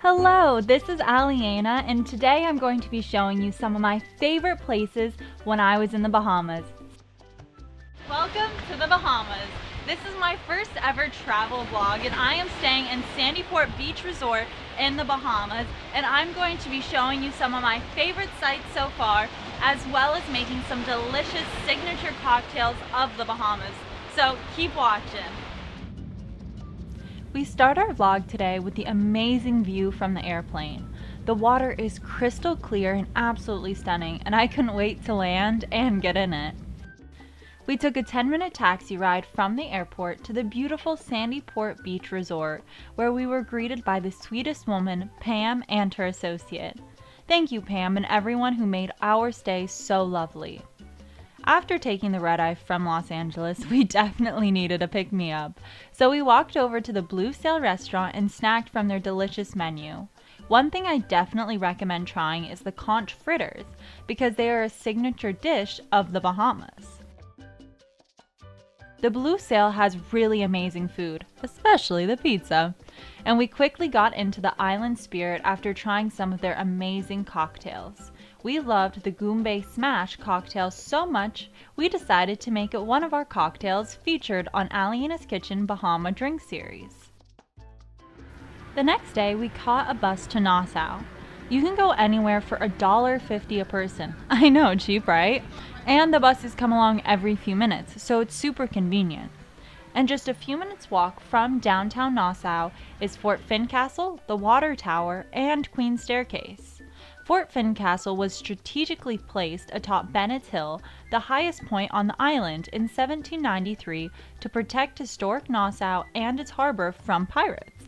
Hello, this is Alyena, and today I'm going to be showing you some of my favorite places when I was in the Bahamas. Welcome to the Bahamas. This is my first ever travel vlog, and I am staying in Sandyport Beach Resort in the Bahamas, and I'm going to be showing you some of my favorite sites so far, as well as making some delicious signature cocktails of the Bahamas. So keep watching. We start our vlog today with the amazing view from the airplane. The water is crystal clear and absolutely stunning, and I couldn't wait to land and get in it. We took a 10-minute taxi ride from the airport to the beautiful Sandyport Beach Resort, where we were greeted by the sweetest woman, Pam, and her associate. Thank you, Pam, and everyone who made our stay so lovely. After taking the red-eye from Los Angeles, we definitely needed a pick-me-up, so we walked over to the Blue Sail restaurant and snacked from their delicious menu. One thing I definitely recommend trying is the conch fritters, because they are a signature dish of the Bahamas. The Blue Sail has really amazing food, especially the pizza, and we quickly got into the island spirit after trying some of their amazing cocktails. We loved the Goombay Smash cocktail so much, we decided to make it one of our cocktails featured on Alyena's Kitchen Bahama Drink Series. The next day, we caught a bus to Nassau. You can go anywhere for $1.50 a person. I know, cheap, right? And the buses come along every few minutes, so it's super convenient. And just a few minutes walk from downtown Nassau is Fort Fincastle, the Water Tower, and Queen's Staircase. Fort Fincastle was strategically placed atop Bennett's Hill, the highest point on the island, in 1793 to protect historic Nassau and its harbor from pirates.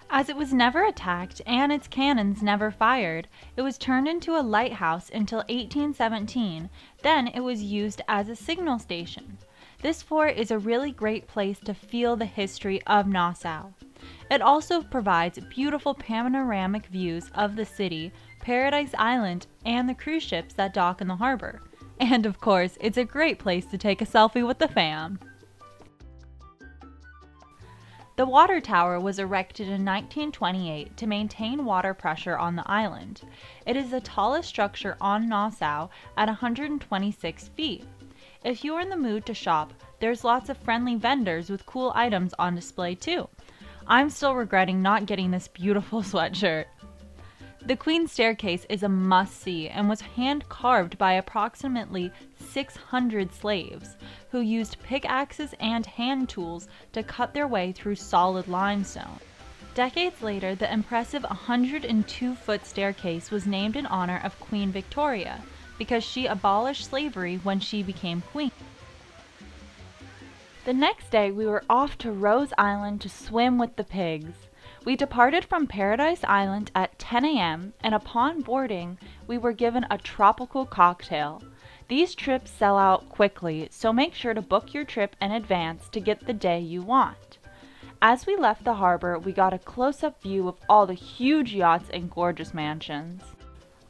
As it was never attacked and its cannons never fired, it was turned into a lighthouse until 1817. Then it was used as a signal station. This fort is a really great place to feel the history of Nassau. It also provides beautiful panoramic views of the city, Paradise Island, and the cruise ships that dock in the harbor. And of course, it's a great place to take a selfie with the fam. The water tower was erected in 1928 to maintain water pressure on the island. It is the tallest structure on Nassau at 126 feet. If you're in the mood to shop, there's lots of friendly vendors with cool items on display too. I'm still regretting not getting this beautiful sweatshirt. The Queen's Staircase is a must-see and was hand-carved by approximately 600 slaves who used pickaxes and hand tools to cut their way through solid limestone. Decades later, the impressive 102-foot staircase was named in honor of Queen Victoria because she abolished slavery when she became queen. The next day, we were off to Rose Island to swim with the pigs. We departed from Paradise Island at 10 a.m. and upon boarding, we were given a tropical cocktail. These trips sell out quickly, so make sure to book your trip in advance to get the day you want. As we left the harbor, we got a close-up view of all the huge yachts and gorgeous mansions.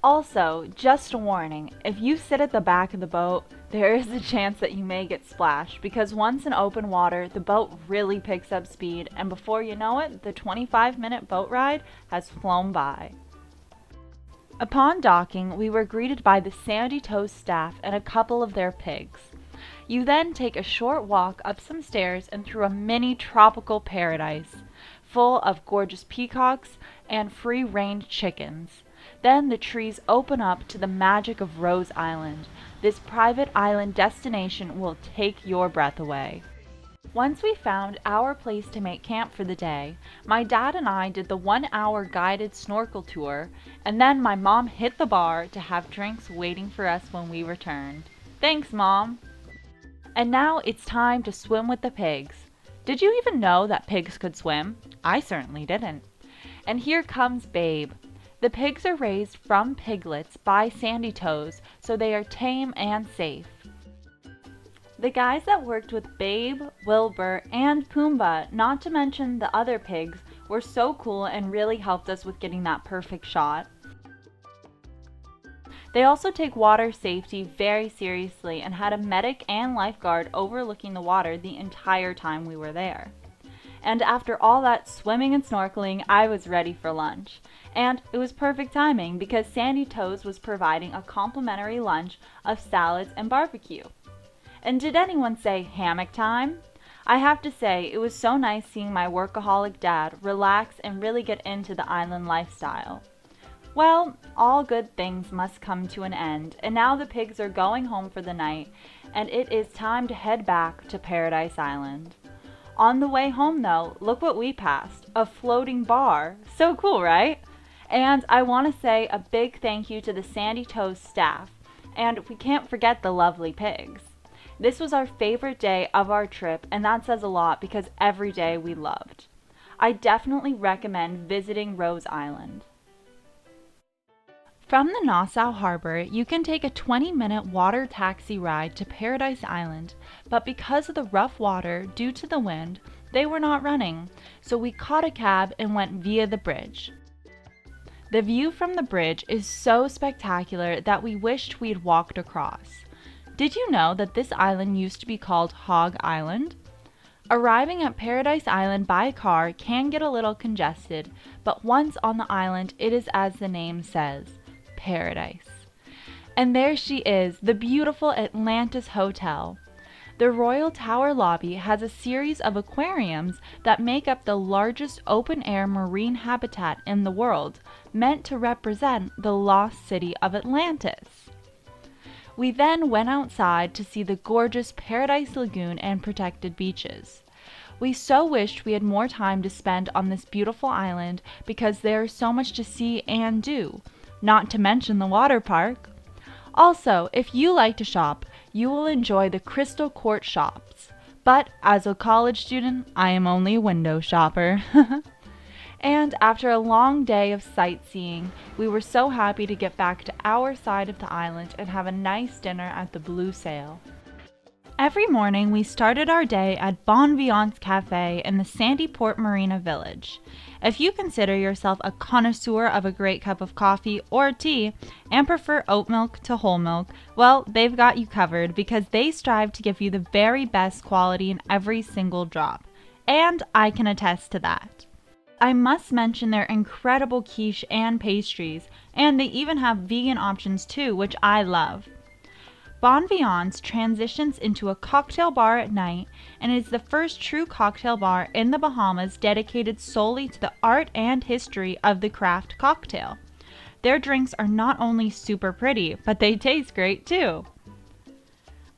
Also, just a warning, if you sit at the back of the boat, there is a chance that you may get splashed because once in open water, the boat really picks up speed, and before you know it, the 25-minute boat ride has flown by. Upon docking, we were greeted by the Sandy Toast staff and a couple of their pigs. You then take a short walk up some stairs and through a mini tropical paradise, full of gorgeous peacocks and free-range chickens. Then the trees open up to the magic of Rose Island. This private island destination will take your breath away. Once we found our place to make camp for the day, my dad and I did the 1-hour guided snorkel tour, and then my mom hit the bar to have drinks waiting for us when we returned. Thanks, Mom! And now it's time to swim with the pigs. Did you even know that pigs could swim? I certainly didn't. And here comes Babe. The pigs are raised from piglets by Sandy Toes, so they are tame and safe. The guys that worked with Babe, Wilbur, and Pumbaa, not to mention the other pigs, were so cool and really helped us with getting that perfect shot. They also take water safety very seriously and had a medic and lifeguard overlooking the water the entire time we were there. And after all that swimming and snorkeling, I was ready for lunch. And it was perfect timing because Sandy Toes was providing a complimentary lunch of salads and barbecue. And did anyone say hammock time? I have to say, it was so nice seeing my workaholic dad relax and really get into the island lifestyle. Well, all good things must come to an end, and now the pigs are going home for the night, and it is time to head back to Paradise Island. On the way home though, look what we passed, a floating bar. So cool, right? And I want to say a big thank you to the Sandy Toes staff, and we can't forget the lovely pigs. This was our favorite day of our trip, and that says a lot because every day we loved. I definitely recommend visiting Rose Island. From the Nassau Harbor, you can take a 20-minute water taxi ride to Paradise Island, but because of the rough water due to the wind, they were not running, so we caught a cab and went via the bridge. The view from the bridge is so spectacular that we wished we had walked across. Did you know that this island used to be called Hog Island? Arriving at Paradise Island by car can get a little congested, but once on the island, it is as the name says, paradise. And there she is, the beautiful Atlantis Hotel. The Royal Tower lobby has a series of aquariums that make up the largest open-air marine habitat in the world, meant to represent the lost city of Atlantis. We then went outside to see the gorgeous Paradise Lagoon and protected beaches. We so wished we had more time to spend on this beautiful island because there is so much to see and do, not to mention the water park. Also, if you like to shop, you will enjoy the Crystal Court shops. But as a college student, I am only a window shopper. And after a long day of sightseeing, we were so happy to get back to our side of the island and have a nice dinner at the Blue Sail. Every morning we started our day at Vivant's Cafe in the Sandyport Marina Village. If you consider yourself a connoisseur of a great cup of coffee or tea and prefer oat milk to whole milk, well, they've got you covered because they strive to give you the very best quality in every single drop. And I can attest to that. I must mention their incredible quiche and pastries, and they even have vegan options too, which I love. Bon Vivant's transitions into a cocktail bar at night and is the first true cocktail bar in the Bahamas dedicated solely to the art and history of the craft cocktail. Their drinks are not only super pretty, but they taste great too.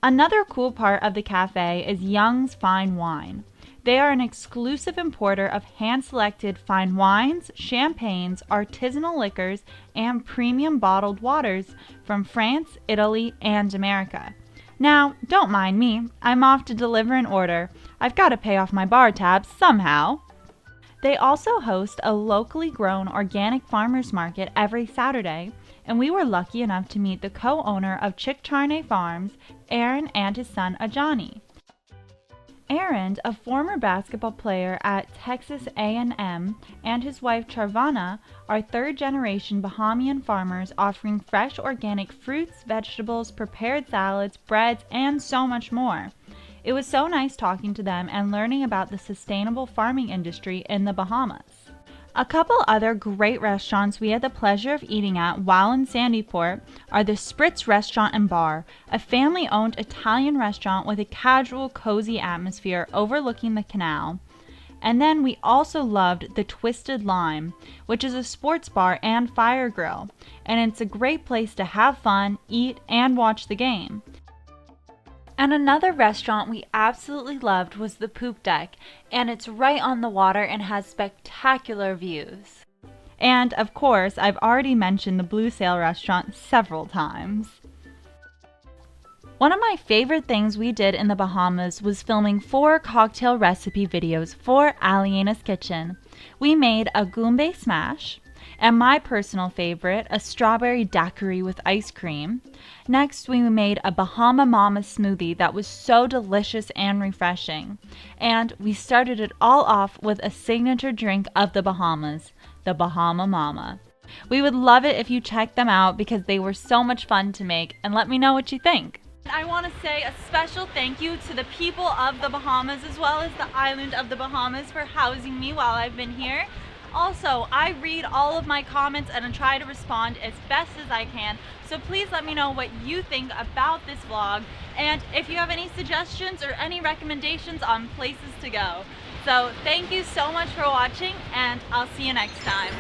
Another cool part of the cafe is Young's Fine Wine. They are an exclusive importer of hand-selected fine wines, champagnes, artisanal liquors, and premium bottled waters from France, Italy, and America. Now, don't mind me. I'm off to deliver an order. I've got to pay off my bar tab somehow. They also host a locally grown organic farmers market every Saturday, and we were lucky enough to meet the co-owner of Charney Farms, Aaron, and his son Ajani. Aaron, a former basketball player at Texas A&M, and his wife Charvana are third-generation Bahamian farmers offering fresh organic fruits, vegetables, prepared salads, breads, and so much more. It was so nice talking to them and learning about the sustainable farming industry in the Bahamas. A couple other great restaurants we had the pleasure of eating at while in Sandyport are the Spritz Restaurant and Bar, a family-owned Italian restaurant with a casual, cozy atmosphere overlooking the canal. And then we also loved the Twisted Lime, which is a sports bar and fire grill, and it's a great place to have fun, eat, and watch the game. And another restaurant we absolutely loved was the Poop Deck, and it's right on the water and has spectacular views. And of course, I've already mentioned the Blue Sail restaurant several times. One of my favorite things we did in the Bahamas was filming 4 cocktail recipe videos for Alyena's Kitchen. We made a Goombay smash, and my personal favorite, a strawberry daiquiri with ice cream. Next, we made a Bahama Mama smoothie that was so delicious and refreshing. And we started it all off with a signature drink of the Bahamas, the Bahama Mama. We would love it if you checked them out because they were so much fun to make, and let me know what you think. I want to say a special thank you to the people of the Bahamas as well as the island of the Bahamas for housing me while I've been here. Also, I read all of my comments and I try to respond as best as I can, so please let me know what you think about this vlog and if you have any suggestions or any recommendations on places to go. So thank you so much for watching, and I'll see you next time.